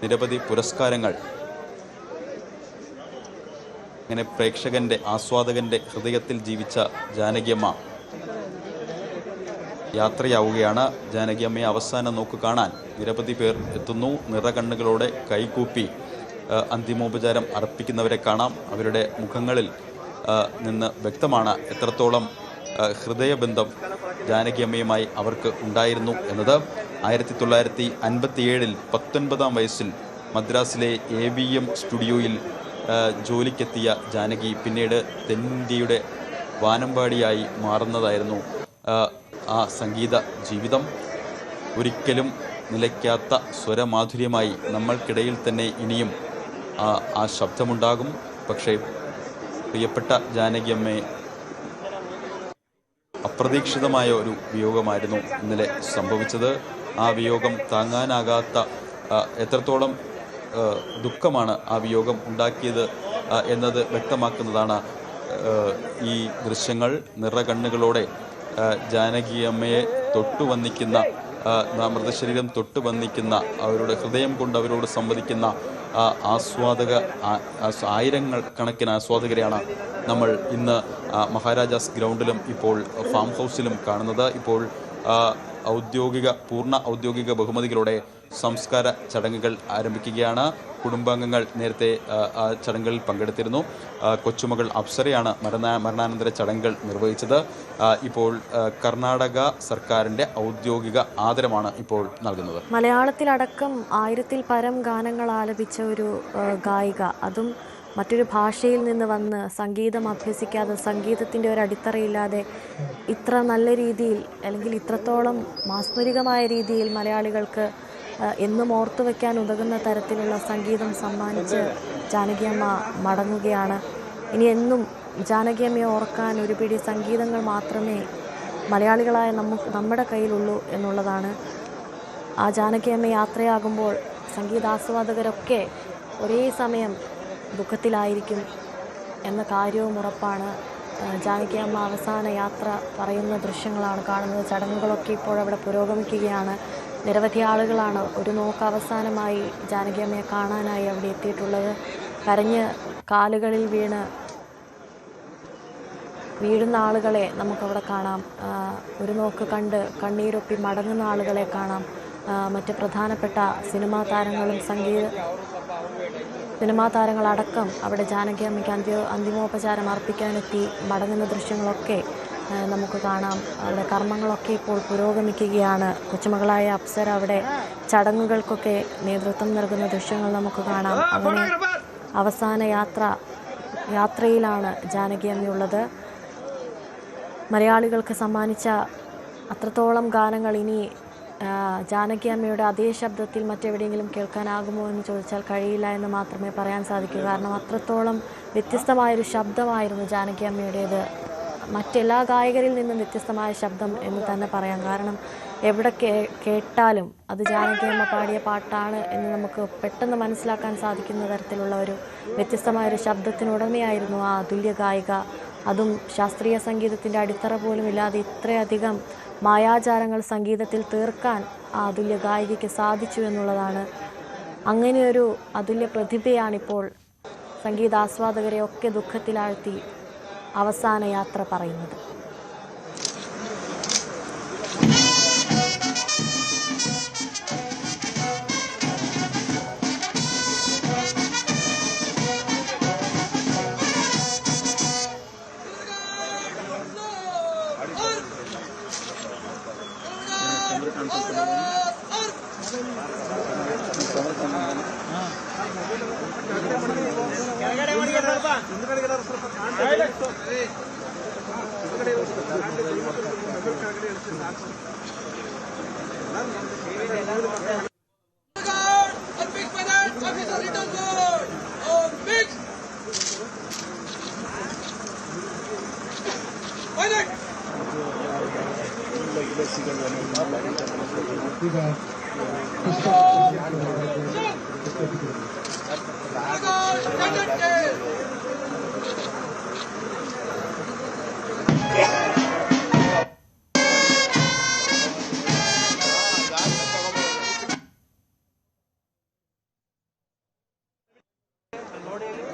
നിരവധി പുരസ്കാരങ്ങൾ. അങ്ങനെ പ്രേക്ഷകൻ്റെ ആസ്വാദകൻ്റെ ഹൃദയത്തിൽ ജീവിച്ച ജാനകിയമ്മ യാത്രയാവുകയാണ്. ജാനകിയമ്മയെ അവസാനം നോക്ക് കാണാൻ നിരവധി പേർ എത്തുന്നു. നിറകണ്ണുകളോടെ കൈകൂപ്പി അന്തിമോപചാരം അർപ്പിക്കുന്നവരെ കാണാം. അവരുടെ മുഖങ്ങളിൽ നിന്ന് വ്യക്തമാണ് എത്രത്തോളം ഹൃദയബന്ധം ജാനകിയമ്മയുമായി അവർക്ക് ഉണ്ടായിരുന്നു എന്നത്. 1957 19-ാം വയസ്സിൽ മദ്രാസിലെ AVM സ്റ്റുഡിയോയിൽ ജോലിക്കെത്തിയ ജാനകി പിന്നീട് തെന്നിന്ത്യയുടെ വാനമ്പാടിയായി മാറുന്നതായിരുന്നു ആ സംഗീത ജീവിതം. ഒരിക്കലും നിലയ്ക്കാത്ത സ്വരമാധുര്യമായി നമ്മൾക്കിടയിൽ തന്നെ ഇനിയും ആ ശബ്ദമുണ്ടാകും. പക്ഷേ പ്രിയപ്പെട്ട ജാനകിയമ്മയെ അപ്രതീക്ഷിതമായ ഒരു വിയോഗമായിരുന്നു ഇന്നലെ സംഭവിച്ചത്. ആ വിയോഗം താങ്ങാനാകാത്ത എത്രത്തോളം ദുഃഖമാണ് ആ വിയോഗം ഉണ്ടാക്കിയത് എന്നത് വ്യക്തമാക്കുന്നതാണ് ഈ ദൃശ്യങ്ങൾ. നിറകണ്ണുകളോടെ ജാനകിയമ്മയെ തൊട്ടുവന്നിക്കുന്ന, മൃതശരീരം തൊട്ടുവന്നിക്കുന്ന, അവരുടെ ഹൃദയം കൊണ്ട് അവരോട് സംവദിക്കുന്ന ആയിരങ്ങൾ കണക്കിന് ആസ്വാദകരെയാണ് നമ്മൾ ഇന്ന് മഹാരാജാസ് ഗ്രൗണ്ടിലും ഇപ്പോൾ ഫാം ഹൗസിലും കാണുന്നത്. ഇപ്പോൾ പൂർണ്ണ ഔദ്യോഗിക ബഹുമതികളോടെ സംസ്കാര ചടങ്ങുകൾ ആരംഭിക്കുകയാണ്. കുടുംബാംഗങ്ങൾ നേരത്തെ ആ ചടങ്ങുകളിൽ പങ്കെടുത്തിരുന്നു. കൊച്ചുമകൾ അപ്സരയാണ് മരണാനന്തര ചടങ്ങുകൾ നിർവഹിച്ചത്. ഇപ്പോൾ കർണാടക സർക്കാരിൻ്റെ ഔദ്യോഗിക ആദരമാണ് ഇപ്പോൾ നൽകുന്നത്. മലയാളത്തിലടക്കം 1000-ൽ പരം ഗാനങ്ങൾ ആലപിച്ച ഒരു ഗായിക, അതും മറ്റൊരു ഭാഷയിൽ നിന്ന് വന്ന് സംഗീതം അഭ്യസിക്കാതെ, സംഗീതത്തിൻ്റെ ഒരു അടിത്തറയില്ലാതെ ഇത്ര നല്ല രീതിയിൽ അല്ലെങ്കിൽ ഇത്രത്തോളം മാസ്മരികമായ രീതിയിൽ മലയാളികൾക്ക് എന്നും ഓർത്തു വയ്ക്കാൻ ഉതകുന്ന തരത്തിലുള്ള സംഗീതം സമ്മാനിച്ച് ജാനകിയമ്മ മടങ്ങുകയാണ്. ഇനി എന്നും ജാനകിയമ്മയെ ഓർക്കാൻ ഒരു പിടി സംഗീതങ്ങൾ മാത്രമേ മലയാളികളായ നമ്മുടെ കയ്യിലുള്ളൂ എന്നുള്ളതാണ്. ആ ജാനകിയമ്മ യാത്രയാകുമ്പോൾ സംഗീതാസ്വാദകരൊക്കെ ഒരേ സമയം ദുഃഖത്തിലായിരിക്കും എന്ന കാര്യവും ഉറപ്പാണ്. ജാനകിയമ്മ അവസാന യാത്ര പറയുന്ന ദൃശ്യങ്ങളാണ് കാണുന്നത്. ചടങ്ങുകളൊക്കെ ഇപ്പോൾ അവിടെ പുരോഗമിക്കുകയാണ്. നിരവധി ആളുകളാണ് ഒരു നോക്ക് അവസാനമായി ജാനകിയമ്മയെ കാണാനായി അവിടെ എത്തിയിട്ടുള്ളത്. കരഞ്ഞ് കാലുകളിൽ വീഴുന്ന ആളുകളെ നമുക്കവിടെ കാണാം. ഒരു നോക്ക് കണ്ട് കണ്ണീരൊപ്പി മടങ്ങുന്ന ആളുകളെ കാണാം. മറ്റ് പ്രധാനപ്പെട്ട സിനിമാ താരങ്ങളടക്കം അവിടെ ജാനകിയമ്മയ്ക്ക് അന്തിമോപചാരം അർപ്പിക്കാനെത്തി മടങ്ങുന്ന ദൃശ്യങ്ങളൊക്കെ നമുക്ക് കാണാം. അവിടെ കർമ്മങ്ങളൊക്കെ ഇപ്പോൾ പുരോഗമിക്കുകയാണ്. കൊച്ചുമകളായ അപ്സര അവിടെ ചടങ്ങുകൾക്കൊക്കെ നേതൃത്വം നൽകുന്ന ദൃശ്യങ്ങൾ നമുക്ക് കാണാം. അങ്ങനെ അവസാന യാത്രയിലാണ് ജാനകിയമ്മയുള്ളത്. മലയാളികൾക്ക് സമ്മാനിച്ച അത്രത്തോളം ഗാനങ്ങൾ ഇനി ജാനകിയമ്മയുടെ അതേ ശബ്ദത്തിൽ മറ്റെവിടെയെങ്കിലും കേൾക്കാനാകുമോ എന്ന് ചോദിച്ചാൽ കഴിയില്ല എന്ന് മാത്രമേ പറയാൻ സാധിക്കൂ. കാരണം അത്രത്തോളം വ്യത്യസ്തമായൊരു ശബ്ദമായിരുന്നു ജാനകിയമ്മയുടേത്. മറ്റെല്ലാ ഗായകരിൽ നിന്നും വ്യത്യസ്തമായ ശബ്ദം എന്ന് തന്നെ പറയാം. കാരണം എവിടെ കേട്ടാലും അത് ജാനകിയമ്മ പാടിയ പാട്ടാണ് എന്ന് നമുക്ക് പെട്ടെന്ന് മനസ്സിലാക്കാൻ സാധിക്കുന്ന തരത്തിലുള്ള ഒരു വ്യത്യസ്തമായൊരു ശബ്ദത്തിനുടമയായിരുന്നു ആ അതുല്യ ഗായിക. അതും ശാസ്ത്രീയ സംഗീതത്തിൻ്റെ അടിത്തറ പോലും ഇല്ലാതെ ഇത്രയധികം മായാജാലങ്ങൾ സംഗീതത്തിൽ തീർക്കാൻ ആ അതുല്യ ഗായികയ്ക്ക് സാധിച്ചു എന്നുള്ളതാണ്. അങ്ങനെയൊരു അതുല്യ പ്രതിഭയാണിപ്പോൾ സംഗീതാസ്വാദകരെ ഒക്കെ ദുഃഖത്തിലാഴ്ത്തി അവസാന യാത്ര പറയുന്നത്.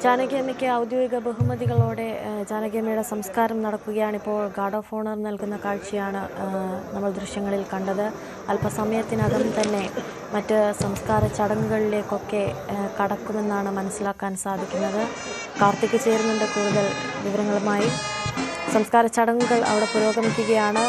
ജാനകിയമ്മയ്ക്ക് ഔദ്യോഗിക ബഹുമതികളോടെ ജാനകിയമ്മയുടെ സംസ്കാരം നടക്കുകയാണിപ്പോൾ. ഗാർഡ് ഓഫ് ഓണർ നൽകുന്ന കാഴ്ചയാണ് നമ്മൾ ദൃശ്യങ്ങളിൽ കണ്ടത്. അല്പസമയത്തിനകം തന്നെ മറ്റ് സംസ്കാര ചടങ്ങുകളിലേക്കൊക്കെ കടക്കുമെന്നാണ് മനസ്സിലാക്കാൻ സാധിക്കുന്നത്. കാർത്തിക് ചേരുന്നുണ്ട് കൂടുതൽ വിവരങ്ങളുമായി. സംസ്കാര ചടങ്ങുകൾ അവിടെ പുരോഗമിക്കുകയാണ്.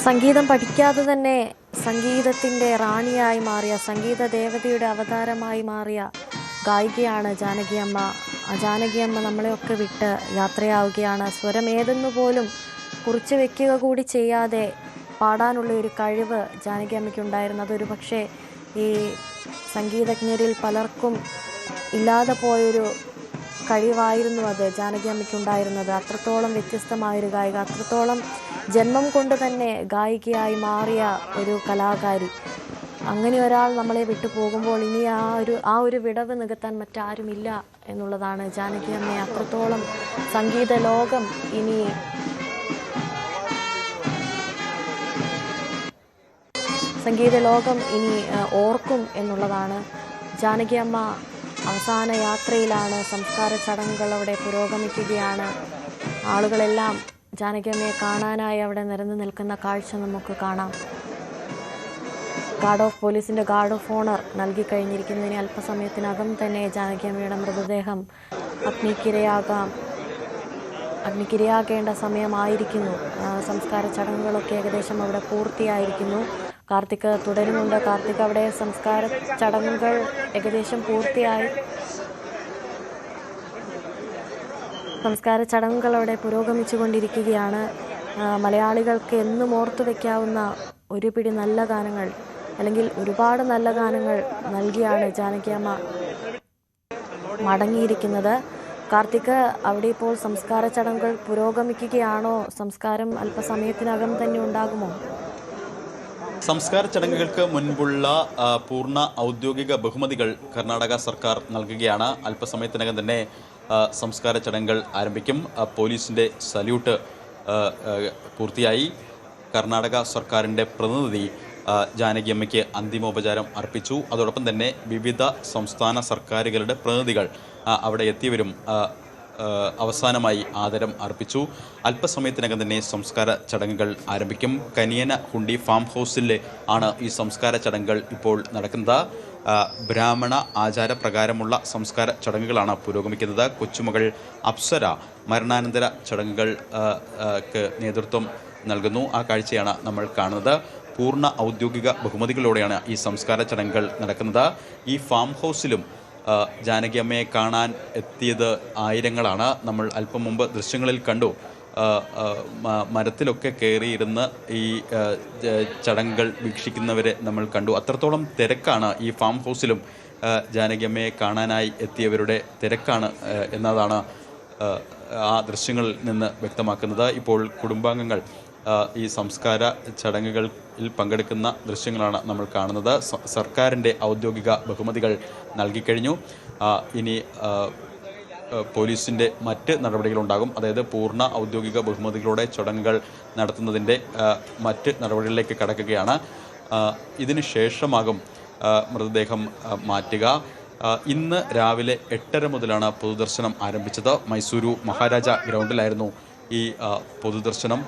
സംഗീതം പഠിക്കാതെ തന്നെ സംഗീതത്തിൻ്റെ റാണിയായി മാറിയ, സംഗീത ദേവതയുടെ അവതാരമായി മാറിയ ഗായികയാണ് ജാനകിയമ്മ. ജാനകിയമ്മ നമ്മളെയൊക്കെ വിട്ട് യാത്രയാവുകയാണ്. സ്വരം ഏതെന്നു പോലും കുറിച്ച് വെക്കുക കൂടി ചെയ്യാതെ പാടാനുള്ള ഒരു കഴിവ് ജാനകിയമ്മയ്ക്കുണ്ടായിരുന്നു. അതൊരു പക്ഷേ ഈ സംഗീതജ്ഞരിൽ പലർക്കും ഇല്ലാതെ പോയൊരു കഴിവായിരുന്നു അത് ജാനകിയമ്മയ്ക്കുണ്ടായിരുന്നത്. അത്രത്തോളം വ്യത്യസ്തമായൊരു ഗായിക, അത്രത്തോളം ജന്മം കൊണ്ട് തന്നെ ഗായികയായി മാറിയ ഒരു കലാകാരി. അങ്ങനെ ഒരാൾ നമ്മളെ വിട്ടു പോകുമ്പോൾ ഇനി ആ ഒരു വിടവ് നികത്താൻ മറ്റാരുമില്ല എന്നുള്ളതാണ്. ജാനകിയമ്മയെ അത്രത്തോളം സംഗീത ലോകം ഇനി ഓർക്കും എന്നുള്ളതാണ്. ജാനകിയമ്മ അവസാന യാത്രയിലാണ്. സംസ്കാര ചടങ്ങുകൾ അവിടെ പുരോഗമിക്കുകയാണ്. ആളുകളെല്ലാം ജാനകിയമ്മയെ കാണാനായി അവിടെ നിരന്നു നിൽക്കുന്ന കാഴ്ച നമുക്ക് കാണാം. പോലീസിൻ്റെ ഗാർഡ് ഓഫ് ഓണർ നൽകിക്കഴിഞ്ഞിരിക്കുന്നതിന് അല്പസമയത്തിനകം തന്നെ ജാനകിയമ്മയുടെ മൃതദേഹം അഗ്നിക്കിരയാകേണ്ട സമയമായിരിക്കുന്നു. സംസ്കാര ചടങ്ങുകളൊക്കെ ഏകദേശം അവിടെ പൂർത്തിയായിരിക്കുന്നു. കാർത്തിക് തുടരുന്നുണ്ട്. കാർത്തിക് അവിടെ സംസ്കാര ചടങ്ങുകൾ ഏകദേശം പൂർത്തിയായി. സംസ്കാര ചടങ്ങുകൾ അവിടെ പുരോഗമിച്ചു കൊണ്ടിരിക്കുകയാണ്. മലയാളികൾക്ക് എന്നും ഓർത്തു വയ്ക്കാവുന്ന ഒരു പിടി നല്ല ഗാനങ്ങൾ, അല്ലെങ്കിൽ ഒരുപാട് നല്ല ഗാനങ്ങൾ നൽകിയാണ് ജാനകിയമ്മ മടങ്ങിയിരിക്കുന്നത്. കാർത്തിക്, അവിടെ ഇപ്പോൾ സംസ്കാര ചടങ്ങുകൾ പുരോഗമിക്കുകയാണോ? സംസ്കാരം അല്പസമയത്തിനകം തന്നെ ഉണ്ടാകുമോ? സംസ്കാര ചടങ്ങുകൾക്ക് മുൻപുള്ള പൂർണ്ണ ഔദ്യോഗിക ബഹുമതികൾ കർണാടക സർക്കാർ നൽകുകയാണ്. അല്പസമയത്തിനകം തന്നെ സംസ്കാര ചടങ്ങുകൾ ആരംഭിക്കും. പോലീസിൻ്റെ സല്യൂട്ട് പൂർത്തിയായി. കർണാടക സർക്കാരിൻ്റെ പ്രതിനിധി ജാനകിയമ്മയ്ക്ക് അന്തിമോപചാരം അർപ്പിച്ചു. അതോടൊപ്പം തന്നെ വിവിധ സംസ്ഥാന സർക്കാരുകളുടെ പ്രതിനിധികൾ അവിടെ എത്തിയവരും അവസാനമായി ആദരം അർപ്പിച്ചു. അല്പസമയത്തിനകം തന്നെ സംസ്കാര ചടങ്ങുകൾ ആരംഭിക്കും. കനിയനഹുണ്ടി ഫാം ഹൗസിൽ ആണ് ഈ സംസ്കാര ചടങ്ങുകൾ ഇപ്പോൾ നടക്കുന്നത്. ബ്രാഹ്മണ ആചാരപ്രകാരമുള്ള സംസ്കാര ചടങ്ങുകളാണ് പുരോഗമിക്കുന്നത്. കൊച്ചുമകൾ അപ്സര മരണാനന്തര ചടങ്ങുകൾക്ക് നേതൃത്വം നൽകുന്നു. ആ കാഴ്ചയാണ് നമ്മൾ കാണുന്നത്. പൂർണ്ണ ഔദ്യോഗിക ബഹുമതികളോടെയാണ് ഈ സംസ്കാര ചടങ്ങുകൾ നടക്കുന്നത്. ഈ ഫാം ഹൗസിലും ജാനകിയമ്മയെ കാണാൻ എത്തിയത് ആയിരങ്ങളാണ്. നമ്മൾ അല്പം മുമ്പ് ദൃശ്യങ്ങളിൽ കണ്ടു. മരത്തിലൊക്കെ കയറിയിരുന്ന് ഈ ചടങ്ങുകൾ വീക്ഷിക്കുന്നവരെ നമ്മൾ കണ്ടു. അത്രത്തോളം തിരക്കാണ് ഈ ഫാം ഹൗസിലും ജാനകിയമ്മയെ കാണാനായി എത്തിയവരുടെ തിരക്കാണ് എന്നതാണ് ആ ദൃശ്യങ്ങളിൽ നിന്ന് വ്യക്തമാക്കുന്നത്. ഇപ്പോൾ കുടുംബാംഗങ്ങൾ ഈ സംസ്കാര ചടങ്ങുകളിൽ പങ്കെടുക്കുന്ന ദൃശ്യങ്ങളാണ് നമ്മൾ കാണുന്നത്. സർക്കാരിൻ്റെ ഔദ്യോഗിക ബഹുമതികൾ നൽകിക്കഴിഞ്ഞു. ഇനി പോലീസിൻ്റെ മറ്റ് നടപടികളുണ്ടാകും. അതായത് പൂർണ്ണ ഔദ്യോഗിക ബഹുമതികളോടെ ചടങ്ങുകൾ നടത്തുന്നതിൻ്റെ മറ്റ് നടപടികളിലേക്ക് കടക്കുകയാണ്. ഇതിന് ശേഷമാകും മൃതദേഹം മാറ്റുക. ഇന്ന് രാവിലെ 8:30 മുതലാണ് പൊതുദർശനം ആരംഭിച്ചത്. മൈസൂരു മഹാരാജ ഗ്രൗണ്ടിലായിരുന്നു ഈ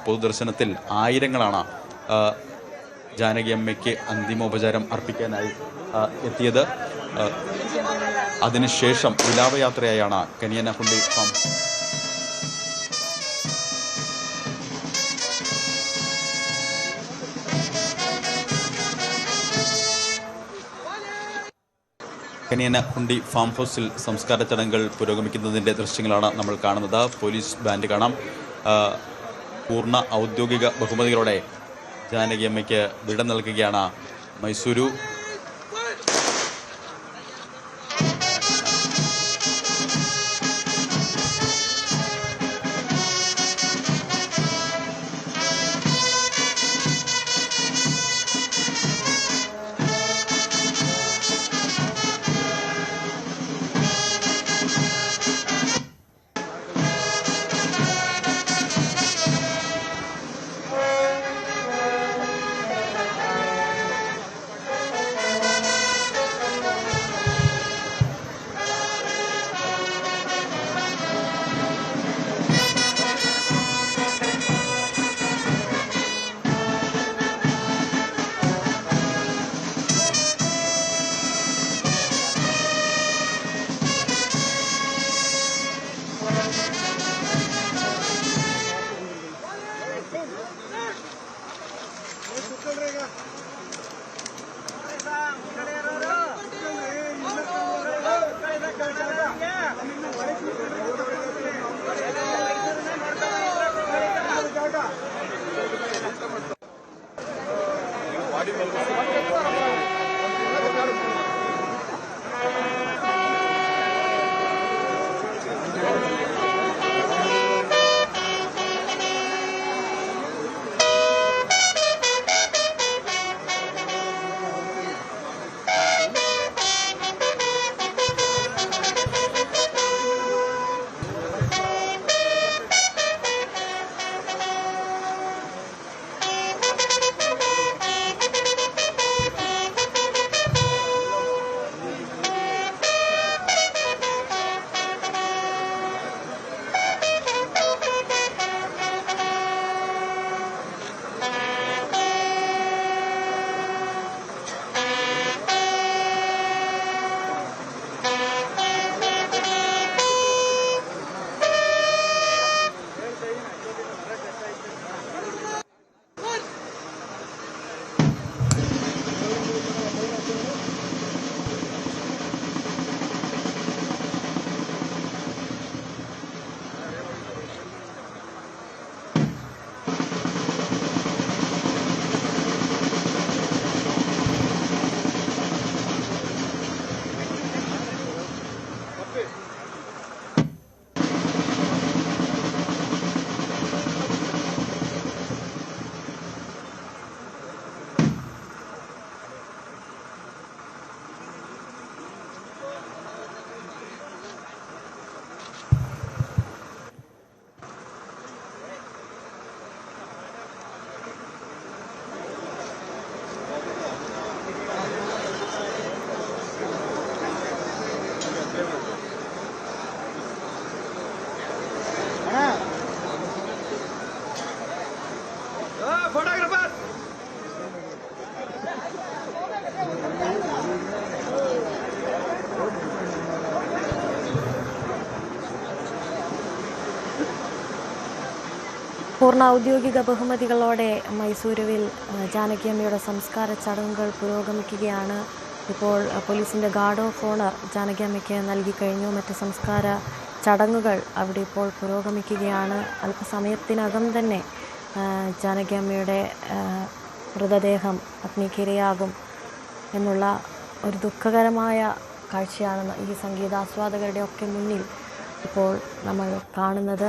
പൊതുദർശനത്തിൽ ആയിരങ്ങളാണ് ജാനകിയമ്മയ്ക്ക് അന്തിമോപചാരം അർപ്പിക്കാനായി എത്തിയത്. അതിനുശേഷം വിലാപയാത്രയായാണ് കനിയനഹുണ്ടി ഫാം കനിയനഹുണ്ടി ഫാം ഹൗസിൽ സംസ്കാര ചടങ്ങുകൾ പുരോഗമിക്കുന്നതിൻ്റെ ദൃശ്യങ്ങളാണ് നമ്മൾ കാണുന്നത്. പോലീസ് ബാൻഡ് കാണാം. പൂർണ്ണ ഔദ്യോഗിക ബഹുമതികളോടെ ജാനകിയമ്മയ്ക്ക് വിട നൽകുകയാണ് മൈസൂരു. പൂർണ്ണ ഔദ്യോഗിക ബഹുമതികളോടെ മൈസൂരുവിൽ ജാനകിയമ്മയുടെ സംസ്കാര ചടങ്ങുകൾ പുരോഗമിക്കുകയാണ്. ഇപ്പോൾ പോലീസിൻ്റെ ഗാർഡ് ഓഫ് ഓണർ ജാനകിയമ്മയ്ക്ക് നൽകിക്കഴിഞ്ഞു. മറ്റ് സംസ്കാര ചടങ്ങുകൾ അവിടെ ഇപ്പോൾ പുരോഗമിക്കുകയാണ്. അല്പസമയത്തിനകം തന്നെ ജാനകിയമ്മയുടെ മൃതദേഹം അഗ്നിക്കിരയാകും എന്നുള്ള ഒരു ദുഃഖകരമായ കാഴ്ചയാണ് ഈ സംഗീതാസ്വാദകരുടെ ഒക്കെ മുന്നിൽ ഇപ്പോൾ നമ്മൾ കാണുന്നത്.